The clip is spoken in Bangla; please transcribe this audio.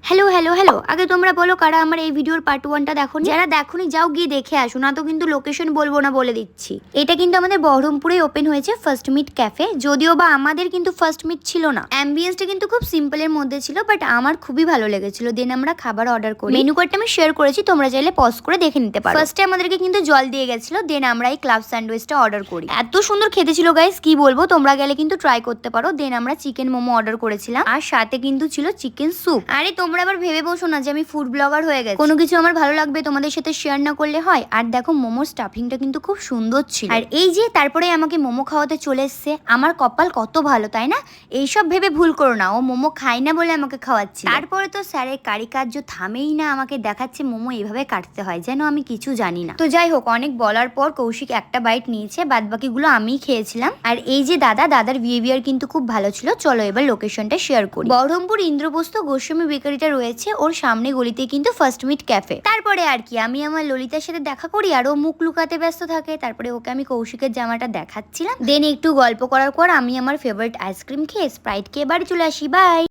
হ্যালো হ্যালো হ্যালো, আগে তোমরা বলো কারা আমার এই ভিডিওর পার্ট 1টা দেখোনি। যারা দেখোনি যাও গিয়ে দেখে আসো, না তো কিন্তু লোকেশন বলবো না বলে দিচ্ছি। এটা কিন্তু আমাদের বহরমপুরে ওপেন হয়েছে ফার্স্ট মিট ক্যাফে, যদিও বা আমাদের কিন্তু ফার্স্ট মিট ছিল না। অ্যাম্বিয়েন্সটা কিন্তু খুব সিম্পলের মধ্যে ছিল, বাট আমার খুবই ভালো লেগেছিল। দেন আমরা খাবার অর্ডার করি, মেনু কার্ডটা আমি শেয়ার করেছি, তোমরা চাইলে পজ করে দেখে নিতে পারো। ফার্স্টে আমাদেরকে কিন্তু জল দিয়ে গেছিল, দেন আমরা এই ক্লাব স্যান্ডউইচটা অর্ডার করি। এত সুন্দর খেতে ছিল গাইস, কি বলবো, তোমরা গেলে কিন্তু ট্রাই করতে পারো। দেন আমরা চিকেন মোমো অর্ডার করেছিলাম, আর সাথে কিন্তু ছিল চিকেন স্যুপ। আরে তোমরা আবার ভেবে বসো না যে আমি ফুড ব্লগার হয়ে গেছি, কোনো কিছু আমার ভালো লাগবে তোমাদের সাথে শেয়ার না করলে হয়। আর দেখো মোমোর স্টাফিংটা কিন্তু খুব সুন্দর ছিল। আর এই যে তারপরে আমাকে মোমো খাওয়াতে চলে এসছে, আমার কপাল কত ভালো তাই না। এইসব ভেবে ভুল করো না, ও মোমো খায় না বলে আমাকে খাওয়াচ্ছে। তারপরে তো স্যারের কারিকার্য থামেই না, আমাকে দেখাচ্ছে মোমো এইভাবে কাটতে হয়, যেন আমি কিছু জানি না। তো যাই হোক, অনেক বলার পর কৌশিক একটা বাইট নিয়েছে, বাদ বাকিগুলো আমিই খেয়েছিলাম। আর এই যে দাদার বিহেভিয়ার কিন্তু খুব ভালো ছিল। চলো এবার লোকেশনটা শেয়ার করি। বহরমপুর ইন্দ্রপ্রস্থ গোস্বামী বেকারিটা রয়েছে, ওর সামনে গলিতে কিন্তু ফার্স্ট মিট ক্যাফে। তারপরে আর কি, আমি আমার ললিতার সাথে দেখা করি, আর ও মুখ লুকাতে ব্যস্ত থাকে। তারপরে ওকে আমি কৌশিকের জামাটা দেখাচ্ছিলাম, দেন একটু গল্প করার পর আমি আমার ফেভারিট আইসক্রিম খেয়ে স্প্রাইট খেয়ে বাড়ি চলে আসি। বাই।